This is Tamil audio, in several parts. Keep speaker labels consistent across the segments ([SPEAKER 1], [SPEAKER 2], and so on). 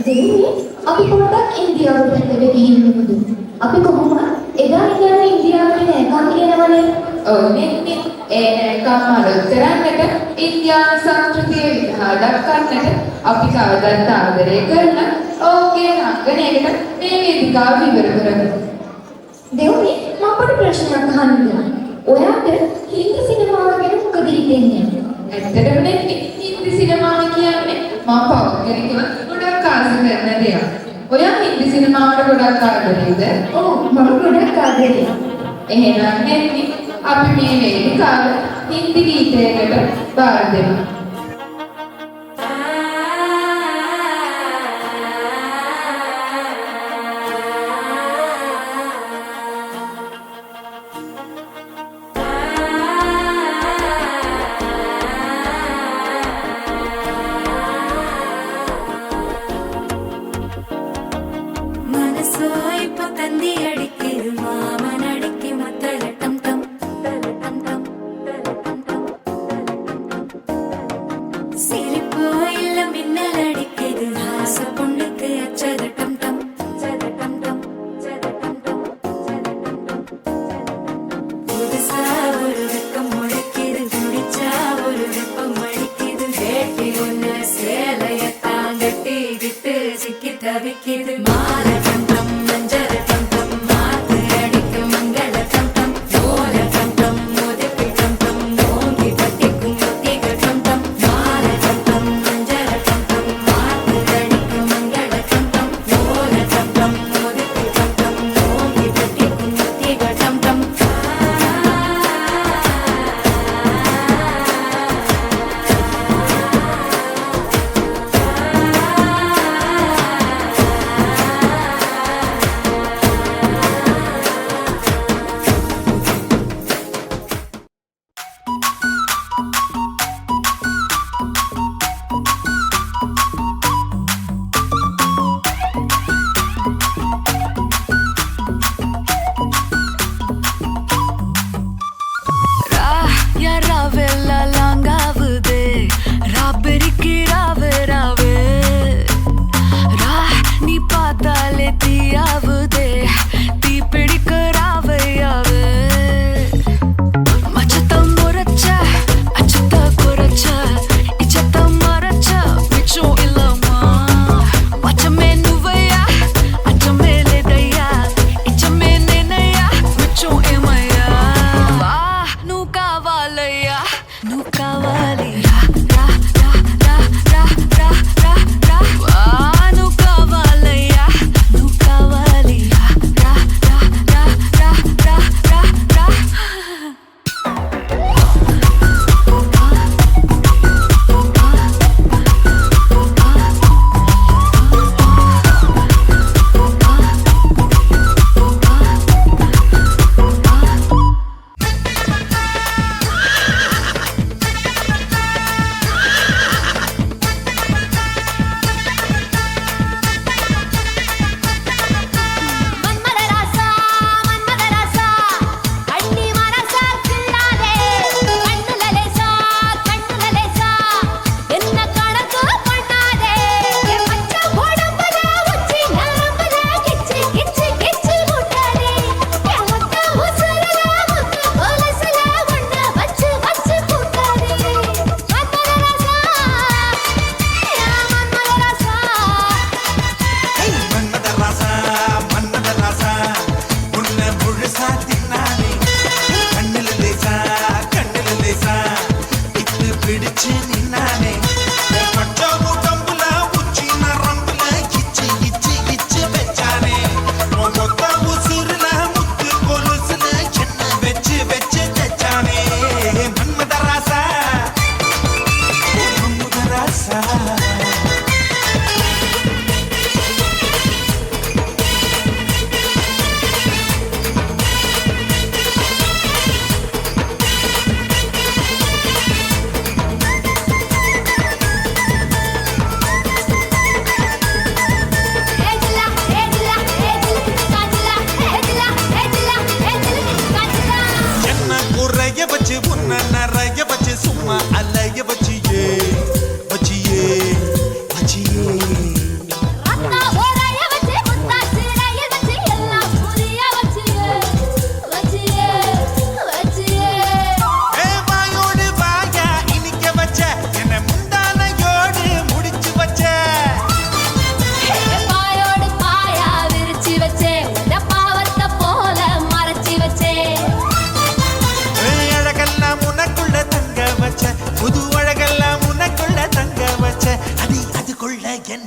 [SPEAKER 1] දෙන්නේ අපි පොඩ්ඩක් ඉන්දියාවට පැත්තට ගිහින් ඉමුද? අපි කොහොමද එදා ඉඳන් ඉන්දියාවට නෑකම් කියනවනේ.
[SPEAKER 2] ඔව් නෙන්නේ. ඒ නෑකම් අලුත් කරන්නට ඉන්දියානු සංස්කෘතිය විදහා දක්වන්නට අපි කවදත් ආදරය කරන ඔවුන්ගේ රංගනයකට මේ වේදිකාව විවර කරමු.
[SPEAKER 1] දෙව්නේ මම පොඩි ප්‍රශ්නයක් අහන්න. ඔයාට හින්දි සිනමාව ගැන මොකද හිතෙන්නේ?
[SPEAKER 2] ඇත්තටම නෙන්නේ හින්දි සිනමාව කියන්නේ මම පෞද්ගලිකව ගොඩක් ආස කරන දෙයක්. ඔයා හින්දි සිනමාවට ගොඩක් ආදරේද?
[SPEAKER 1] ඔව් මම ගොඩක් ආදරේ.
[SPEAKER 2] එහෙනම් නෙන්නේ අපි මේ වේදිකාව හින්දි ගීතයකට බාර දෙමු.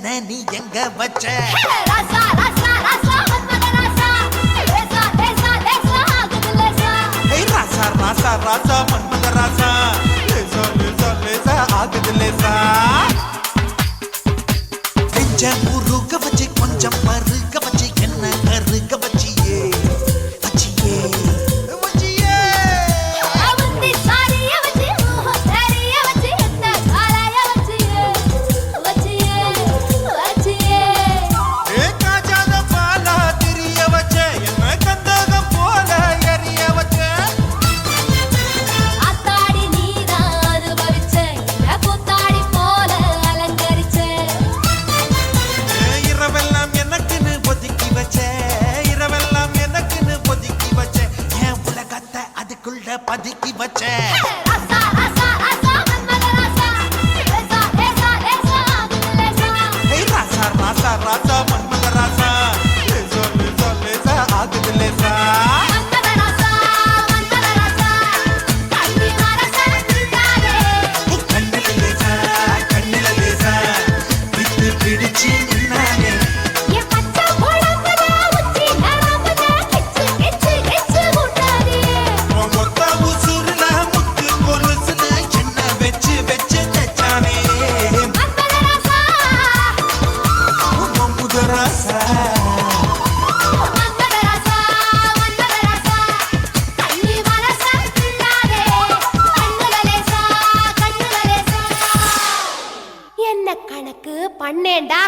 [SPEAKER 3] என்ன நீ எங்க வச்ச
[SPEAKER 4] ராசா ராசா ராசா மன்மத ராசா லேசா லேசா லேசா ஆகுது லேசா
[SPEAKER 3] ஏய் ராசா ராசா ராசா மன்மத ராசா லேசா லேசா லேசா ஆகுது லேசா நெஞ்ச உருக வச்சு கொஞ்சம் பருக வச்சு என்ன கருக வச்சியே வச்சியே வச்சியே
[SPEAKER 4] அவந்தி சாரிய வச்சி சாரிய வச்சி என்ன காலைய வச்சியே வச்சியே வச்சியே
[SPEAKER 3] ஏ காஜாத பாலா திரிய வச்ச என்ன கந்தகம் போல எரிய வச்ச
[SPEAKER 4] ஆத்தாடி நீதான் அனுபவிச்ச என்ன கூத்தாடி போல அலங்கரிச்ச
[SPEAKER 3] இரவெல்லாம் எனக்குன்னு ஒதுக்கி வச்ச இரவெல்லாம் எனக்குன்னு ஒதுக்கி வச்ச என் உலகத்தை அதுக்குள்ள பதுக்கி வச்ச
[SPEAKER 4] ராசா ராசா ராசா மன்மத ராசா லேசா லேசா லேசா ஆகுது லேசா
[SPEAKER 3] ஏய் ராசா ராசா ராசா மன்மத ராசா லேசா லேசா லேசா ஆகுது லேசா
[SPEAKER 4] மன்மத ராசா கண்ணி மரசா நின்னாரே
[SPEAKER 3] கண்ணில லேசா கண்ணில லேசா விட்டு பிடிச்சு நின்னானே
[SPEAKER 4] என் பச்சை குழம்புல உச்சி நரம்புல கிச்சு கிச்சு கிச்சு முட்டாதே
[SPEAKER 3] உன் மொத்த உசுருல முத்து கொலுசுல என்ன வச்சு வச்சு தச்சானே
[SPEAKER 4] மன்மத ராசா
[SPEAKER 3] உன் முதராசா
[SPEAKER 4] மன்மத ராசா கண்ணி மரசா நின்னாரே கண்ணுல லேசா என்ன கணக்கு பண்ணேன்டா